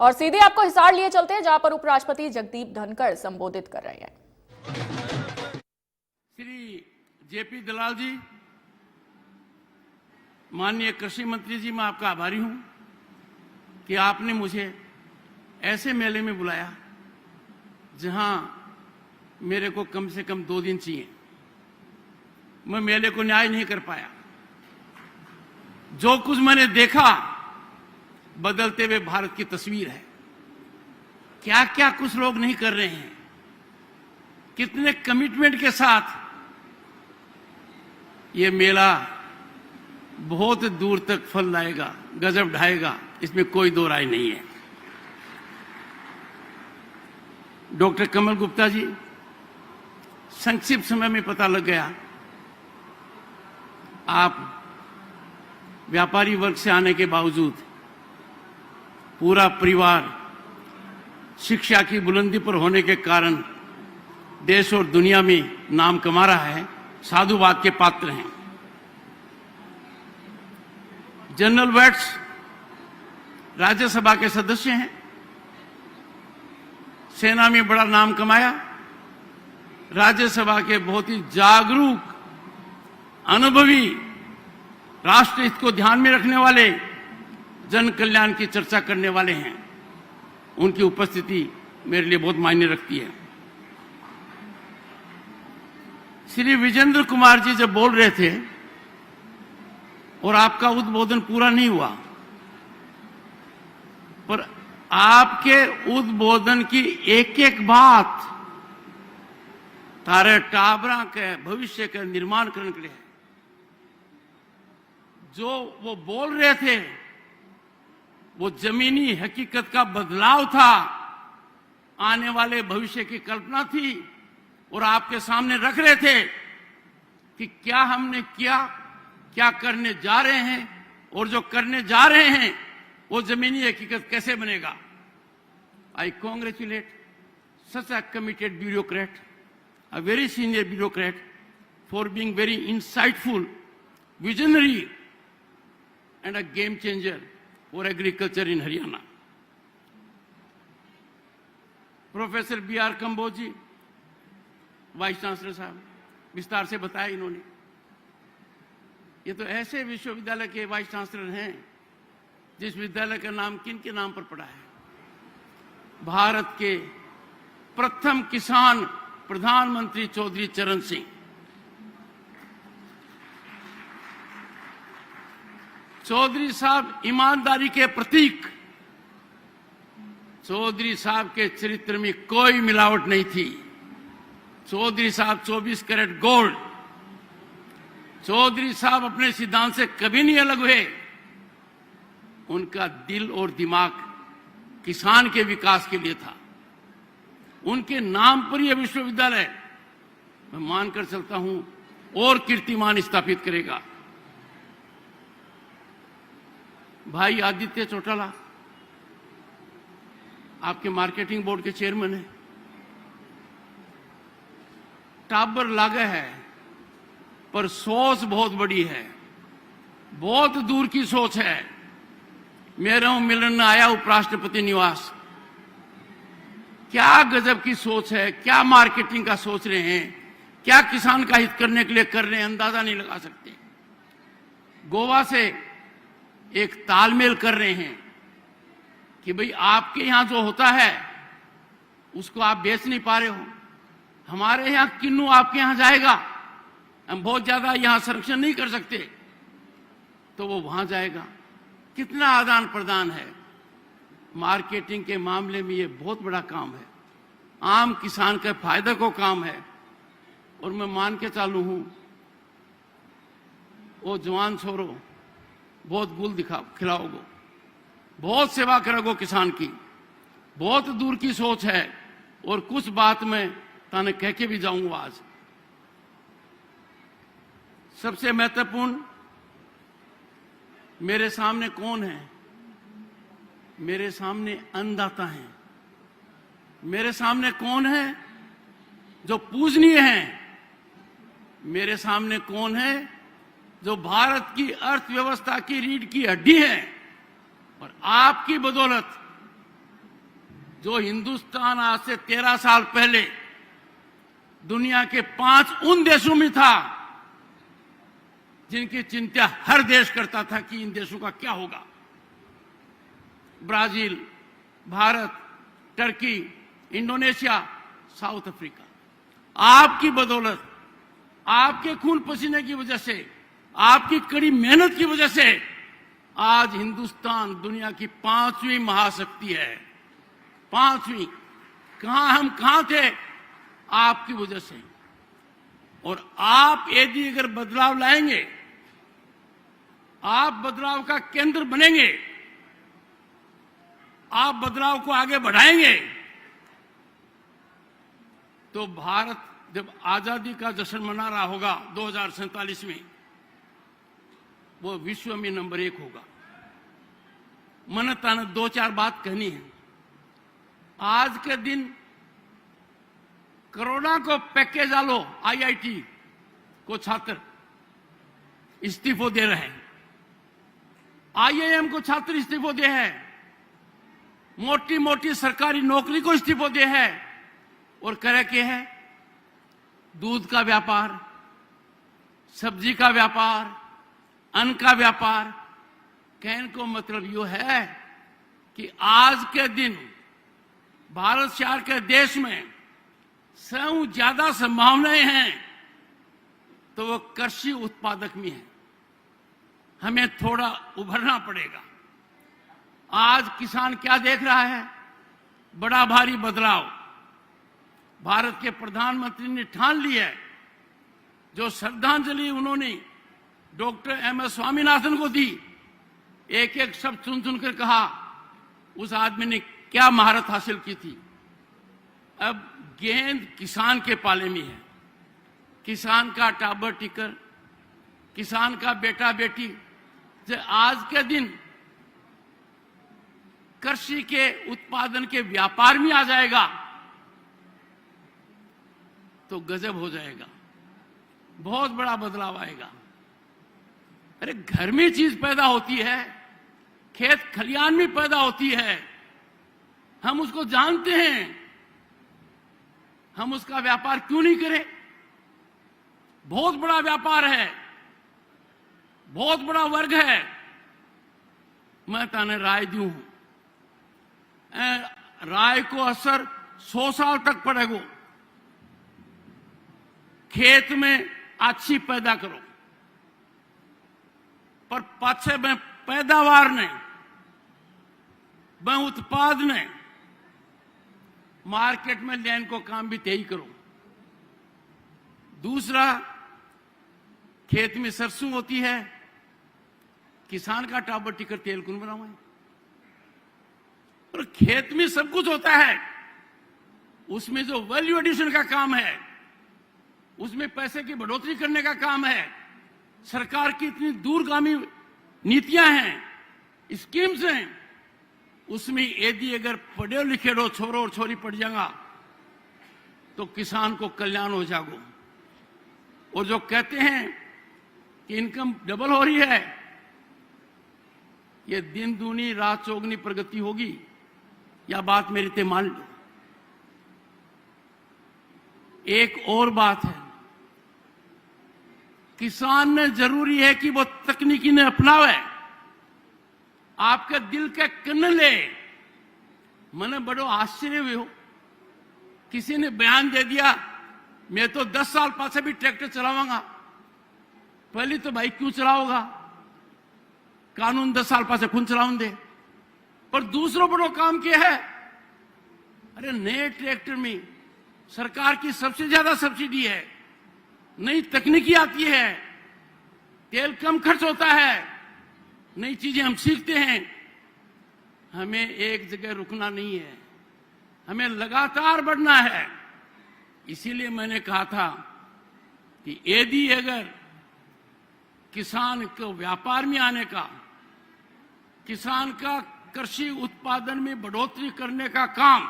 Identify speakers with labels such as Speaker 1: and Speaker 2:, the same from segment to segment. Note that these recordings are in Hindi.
Speaker 1: और सीधे आपको हिसार लिए चलते हैं, जहां पर उपराष्ट्रपति जगदीप धनखड़ संबोधित कर रहे हैं।
Speaker 2: श्री जेपी दलाल जी, माननीय कृषि मंत्री जी, मैं आपका आभारी हूं कि आपने मुझे ऐसे मेले में बुलाया जहां मेरे को कम से कम 2 दिन चाहिए। मैं मेले को न्याय नहीं कर पाया। जो कुछ मैंने देखा बदलते हुए भारत की तस्वीर है। क्या क्या कुछ लोग नहीं कर रहे हैं, कितने कमिटमेंट के साथ ये मेला बहुत दूर तक फल लाएगा, गजब ढाएगा, इसमें कोई दो राय नहीं है। डॉक्टर कमल गुप्ता जी, संक्षिप्त समय में पता लग गया आप व्यापारी वर्ग से आने के बावजूद पूरा परिवार शिक्षा की बुलंदी पर होने के कारण देश और दुनिया में नाम कमा रहा है, साधुवाद के पात्र हैं। जनरल वैट्स राज्यसभा के सदस्य हैं, सेना में बड़ा नाम कमाया, राज्यसभा के बहुत ही जागरूक, अनुभवी, राष्ट्र हित को ध्यान में रखने वाले, जन कल्याण की चर्चा करने वाले हैं। उनकी उपस्थिति मेरे लिए बहुत मायने रखती है। श्री विजेंद्र कुमार जी जब बोल रहे थे और आपका उद्बोधन पूरा नहीं हुआ, पर आपके उद्बोधन की एक एक बात तारे टाबरा के भविष्य के निर्माण करने के लिए है। जो वो बोल रहे थे वो जमीनी हकीकत का बदलाव था, आने वाले भविष्य की कल्पना थी, और आपके सामने रख रहे थे कि क्या हमने किया, क्या करने जा रहे हैं, और जो करने जा रहे हैं वो जमीनी हकीकत कैसे बनेगा। I congratulate such a committed bureaucrat, a very senior bureaucrat, for being very insightful, visionary, and a game changer for agriculture in Haryana. Professor B.R. Kamboj ji, vice chancellor साहब, विस्तार से बताया इन्होंने। ये तो ऐसे विश्वविद्यालय के वाइस चांसलर हैं जिस विद्यालय का नाम किन के नाम पर पड़ा है। भारत के प्रथम किसान प्रधानमंत्री चौधरी चरण सिंह। चौधरी साहब ईमानदारी के प्रतीक। चौधरी साहब के चरित्र में कोई मिलावट नहीं थी। चौधरी साहब 24 कैरेट गोल्ड। चौधरी साहब अपने सिद्धांत से कभी नहीं अलग हुए। उनका दिल और दिमाग किसान के विकास के लिए था। उनके नाम पर यह विश्वविद्यालय, मैं मानकर चलता हूं, और कीर्तिमान स्थापित करेगा। भाई आदित्य चौटाला आपके मार्केटिंग बोर्ड के चेयरमैन हैं। टाबर लागे है, पर सोच बहुत बड़ी है, बहुत दूर की सोच है। मेरा मिलन आया उपराष्ट्रपति निवास, क्या गजब की सोच है, क्या मार्केटिंग का सोच रहे हैं, क्या किसान का हित करने के लिए कर रहे हैं, अंदाजा नहीं लगा सकते। गोवा से एक तालमेल कर रहे हैं कि भाई आपके यहां जो होता है उसको आप बेच नहीं पा रहे हो, हमारे यहां किन्नू आपके यहां जाएगा, हम बहुत ज्यादा यहां संरक्षण नहीं कर सकते, तो वो वहां जाएगा। कितना आदान प्रदान है। मार्केटिंग के मामले में ये बहुत बड़ा काम है, आम किसान के फायदे को काम है। और मैं मान के चालू हूं, वो जवान छोरो बहुत गुल खिलाओगो, बहुत सेवा करोगो किसान की, बहुत दूर की सोच है। और कुछ बात मैं ताने कह के भी जाऊंगा आज। सबसे महत्वपूर्ण, मेरे सामने कौन है? मेरे सामने अन्नदाता हैं। मेरे सामने कौन है जो पूजनीय है? मेरे सामने कौन है जो भारत की अर्थव्यवस्था की रीढ़ की हड्डी है? और आपकी बदौलत जो हिंदुस्तान आज से 13 साल पहले दुनिया के 5 उन देशों में था जिनकी चिंता हर देश करता था कि इन देशों का क्या होगा। Brazil, Bharat, Turkey, Indonesia, south Africa. आपकी बदौलत, आपके खून पसीने की वजह से, आपकी कड़ी मेहनत की वजह से आज हिंदुस्तान दुनिया की 5वीं महाशक्ति है। 5वीं। हम कहां थे? आपकी वजह से। और आप यदि अगर बदलाव लाएंगे, आप बदलाव का केंद्र बनेंगे, आप बदलाव को आगे बढ़ाएंगे, तो भारत जब आजादी का जश्न मना रहा होगा 2047 में, वो विश्व में नंबर 1 होगा। मन तन 2-4 बात कहनी है। आज के दिन कोरोना को पैकेज डालो, आईआईटी को छात्र इस्तीफो दे रहे हैं, आईआईएम को छात्र इस्तीफो दे है, मोटी मोटी सरकारी नौकरी को इस्तीफो दे है, और करे के है दूध का व्यापार, सब्जी का व्यापार, अन्न का व्यापार। कहने को मतलब यो है कि आज के दिन भारत शहर के देश में सबसे ज्यादा संभावनाएं हैं तो वो कृषि उत्पादक में है। हमें थोड़ा उभरना पड़ेगा। आज किसान क्या देख रहा है? बड़ा भारी बदलाव। भारत के प्रधानमंत्री ने ठान ली है, जो श्रद्धांजलि उन्होंने डॉक्टर एम.एस. स्वामीनाथन को दी, एक एक शब्द सुन सुनकर कहा उस आदमी ने क्या महारत हासिल की थी। अब गेंद किसान के पाले में है। किसान का टाबर टिकर, किसान का बेटा बेटी जो आज के दिन कृषि के उत्पादन के व्यापार में आ जाएगा तो गजब हो जाएगा, बहुत बड़ा बदलाव आएगा। अरे घर में चीज पैदा होती है, खेत खलियान में पैदा होती है, हम उसको जानते हैं, हम उसका व्यापार क्यों नहीं करें? बहुत बड़ा व्यापार है, बहुत बड़ा वर्ग है। मैं ताने राय दूं, राय को असर 100 साल तक पड़ेगा। खेत में अच्छी पैदा करो, पर पाछे में पैदावार ने, मैं उत्पाद ने मार्केट में लेने को काम भी तय करो। दूसरा, खेत में सरसों होती है, किसान का टाबर टिकर तेल कौन बनावे? और खेत में सब कुछ होता है, उसमें जो वैल्यू एडिशन का काम है, उसमें पैसे की बढ़ोतरी करने का काम है। सरकार की इतनी दूरगामी नीतियां हैं, स्कीम्स हैं, उसमें यदि अगर पढ़े लिखे रो छोरो और छोरी पढ़ जाएगा तो किसान को कल्याण हो जाएगा। और जो कहते हैं कि इनकम डबल हो रही है, ये दिन दूनी रात चौगनी प्रगति होगी, या बात मेरी ते मान लो। एक और बात है, किसान में जरूरी है कि वो तकनीकी ने अपनावे, आपके दिल के कन ले। मैंने बड़ो आश्चर्य हुए हो, किसी ने बयान दे दिया मैं तो 10 साल पासे भी ट्रैक्टर चलाऊंगा। पहले तो भाई क्यों चलाओगा? कानून 10 साल पासे खुद चलाऊं दे। पर दूसरों बड़ो काम किया है, अरे नए ट्रैक्टर में सरकार की सबसे ज्यादा सब्सिडी है, नई तकनीकी आती है, तेल कम खर्च होता है, नई चीजें हम सीखते हैं। हमें एक जगह रुकना नहीं है, हमें लगातार बढ़ना है। इसीलिए मैंने कहा था कि यदि अगर किसान को व्यापार में आने का, किसान का कृषि उत्पादन में बढ़ोतरी करने का काम,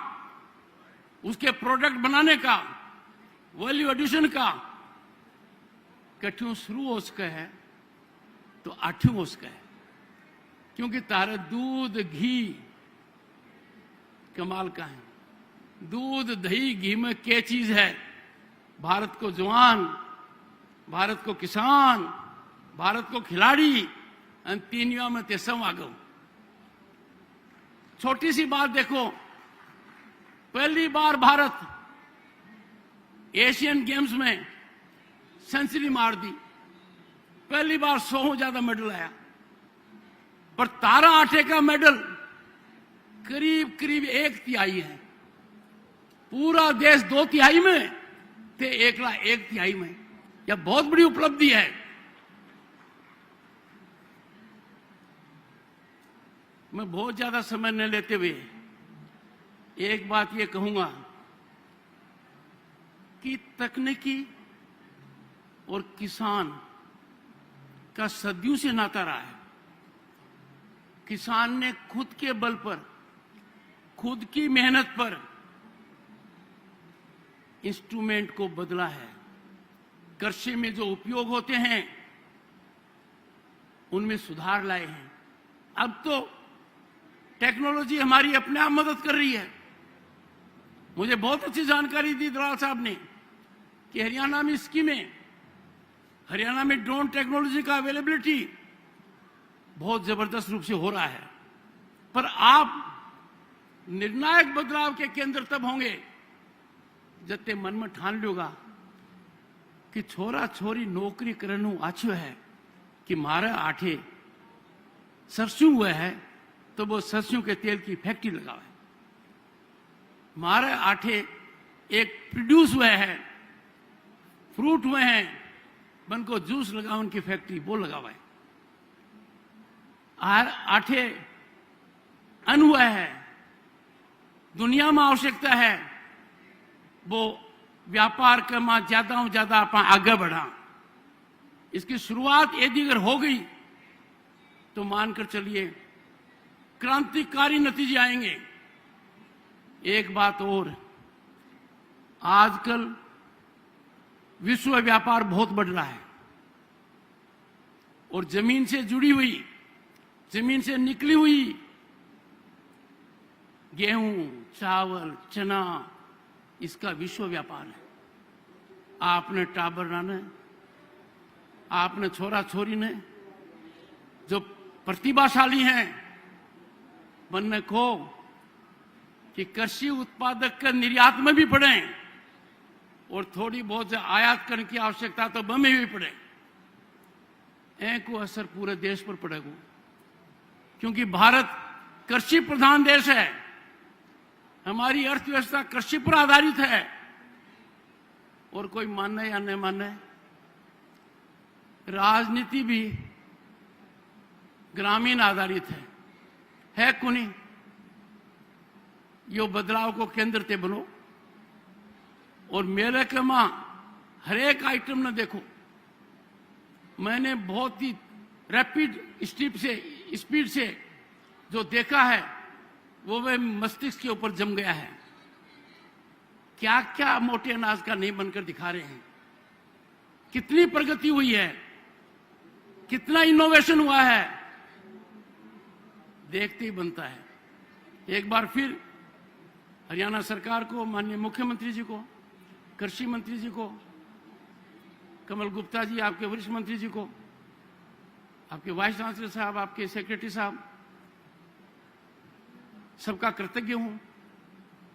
Speaker 2: उसके प्रोडक्ट बनाने का, वैल्यू एडिशन का कठिन शुरू हो सके है तो 8 हो सके है। क्योंकि तारे दूध घी कमाल का है। दूध दही घी में क्या चीज है? भारत को जवान, भारत को किसान, भारत को खिलाड़ी, अन तीनियों में ते सब आगो। छोटी सी बात देखो, पहली बार भारत एशियन गेम्स में सेंचुरी मार दी, पहली बार 100 ज्यादा मेडल आया, पर तारा आटे का मेडल करीब करीब 1/3 है। पूरा देश 2/3 में थे, 1/1 में। यह बहुत बड़ी उपलब्धि है। मैं बहुत ज्यादा समय न लेते हुए एक बात ये कहूंगा कि तकनीकी और किसान का सदियों से नाता रहा है। किसान ने खुद के बल पर, खुद की मेहनत पर इंस्ट्रूमेंट को बदला है। कृषि में जो उपयोग होते हैं उनमें सुधार लाए हैं। अब तो टेक्नोलॉजी हमारी अपने आप मदद कर रही है। मुझे बहुत अच्छी जानकारी दी दलाल साहब ने कि हरियाणा में स्कीमें, हरियाणा में ड्रोन टेक्नोलॉजी का अवेलेबिलिटी बहुत जबरदस्त रूप से हो रहा है। पर आप निर्णायक बदलाव के केंद्र तब होंगे जब ते मन में ठान लोगा कि छोरा छोरी नौकरी करनु आछो है कि मारे आठे सरसों हुए है तो वो सरसों के तेल की फैक्ट्री लगावे। मारे आठे एक प्रोड्यूस हुए हैं, फ्रूट हुए हैं, बन को जूस लगाओ उनकी फैक्ट्री वो लगावे। आठे अन्न हुआ है, दुनिया में आवश्यकता है, वो व्यापार करमा ज्यादा आप आगे बढ़ा। इसकी शुरुआत यदि अगर हो गई तो मानकर चलिए क्रांतिकारी नतीजे आएंगे। एक बात और, आजकल विश्व व्यापार बहुत बढ़ रहा है और जमीन से जुड़ी हुई, जमीन से निकली हुई गेहूं, चावल, चना, इसका विश्व व्यापार है। आपने टाबर ने, आपने छोरा छोरी ने जो प्रतिभाशाली हैं बनने को कि कृषि उत्पादक का निर्यात में भी पड़े और थोड़ी बहुत आयात करने की आवश्यकता तो बम में भी पड़े। को असर पूरे देश पर पड़ेगा क्योंकि भारत कृषि प्रधान देश है। हमारी अर्थव्यवस्था कृषि पर आधारित है और कोई माने या नहीं माने, राजनीति भी ग्रामीण आधारित है कुनी। यो बदलाव को केंद्र ते बनो और मेरे के मां हर एक आइटम न देखो। मैंने बहुत ही रैपिड स्पीड से जो देखा है वो वे मस्तिष्क के ऊपर जम गया है। क्या क्या मोटे अनाज का नहीं बनकर दिखा रहे हैं, कितनी प्रगति हुई है, कितना इनोवेशन हुआ है, देखते ही बनता है। एक बार फिर हरियाणा सरकार को, माननीय मुख्यमंत्री जी को, कृषि मंत्री जी को, कमल गुप्ता जी आपके वरिष्ठ मंत्री जी को, आपके वाइस चांसलर साहब, आपके सेक्रेटरी साहब, सबका कृतज्ञ हूं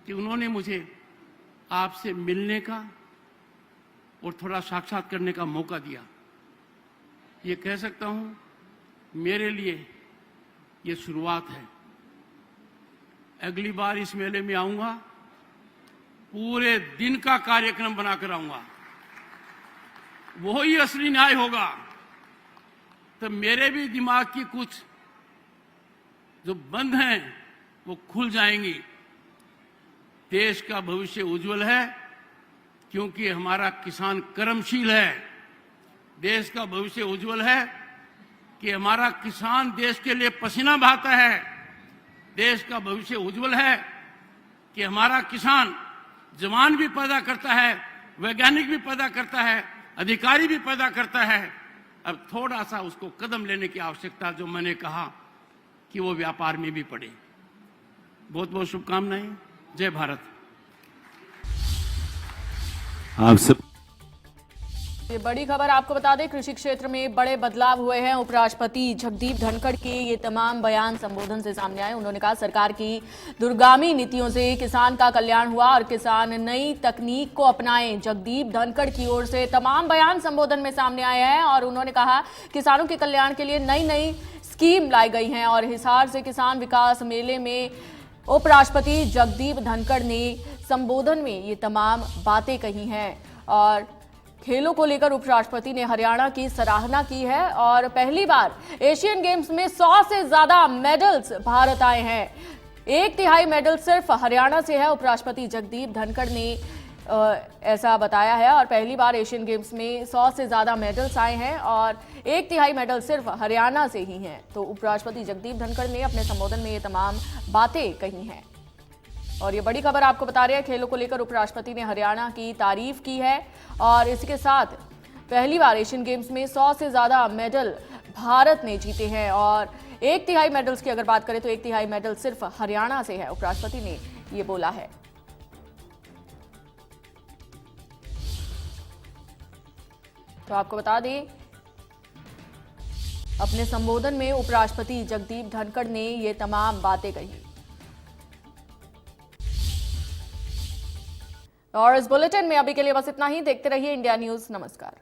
Speaker 2: कि उन्होंने मुझे आपसे मिलने का और थोड़ा साक्षात करने का मौका दिया। ये कह सकता हूं मेरे लिए ये शुरुआत है। अगली बार इस मेले में आऊंगा, पूरे दिन का कार्यक्रम बनाकर आऊंगा, वो ही असली न्याय होगा। तो मेरे भी दिमाग की कुछ जो बंद हैं वो खुल जाएंगी। देश का भविष्य उज्जवल है क्योंकि हमारा किसान कर्मशील है। देश का भविष्य उज्जवल है कि हमारा किसान देश के लिए पसीना बहाता है। देश का भविष्य उज्जवल है कि हमारा किसान जवान भी पैदा करता है, वैज्ञानिक भी पैदा करता है, अधिकारी भी पैदा करता है। अब थोड़ा सा उसको कदम लेने की आवश्यकता, जो मैंने कहा कि वो व्यापार में भी पड़े। बहुत बहुत शुभकामनाएं। जय भारत।
Speaker 3: आप सब
Speaker 1: ये बड़ी खबर आपको बता दें, कृषि क्षेत्र में बड़े बदलाव हुए हैं। उपराष्ट्रपति जगदीप धनखड़ के ये तमाम बयान संबोधन से सामने आए। उन्होंने कहा सरकार की दूरगामी नीतियों से किसान का कल्याण हुआ और किसान नई तकनीक को अपनाएं। जगदीप धनखड़ की ओर से तमाम बयान संबोधन में सामने आए हैं और उन्होंने कहा किसानों के कल्याण के लिए नई नई स्कीम लाई गई हैं। और हिसार से किसान विकास मेले में उपराष्ट्रपति जगदीप धनखड़ ने संबोधन में ये तमाम बातें कही हैं। और खेलों को लेकर उपराष्ट्रपति ने हरियाणा की सराहना की है और पहली बार एशियन गेम्स में 100 से ज्यादा मेडल्स भारत आए हैं। 1/3 मेडल सिर्फ हरियाणा से है। उपराष्ट्रपति जगदीप धनखड़ ने ऐसा बताया है और पहली बार एशियन गेम्स में 100 से ज्यादा मेडल्स आए हैं और 1/3 मेडल सिर्फ हरियाणा से ही हैं। तो उपराष्ट्रपति जगदीप धनखड़ ने अपने संबोधन में ये तमाम बातें कही हैं। और ये बड़ी खबर आपको बता रहे हैं, खेलों को लेकर उपराष्ट्रपति ने हरियाणा की तारीफ की है और इसके साथ पहली बार एशियन गेम्स में 100 से ज्यादा मेडल भारत ने जीते हैं। और 1/3 मेडल्स की अगर बात करें तो 1/3 मेडल सिर्फ हरियाणा से है। उपराष्ट्रपति ने ये बोला है। तो आपको बता दें, अपने संबोधन में उपराष्ट्रपति जगदीप धनखड़ ने ये तमाम बातें कही। और इस बुलेटिन में अभी के लिए बस इतना ही। देखते रहिए इंडिया न्यूज। नमस्कार।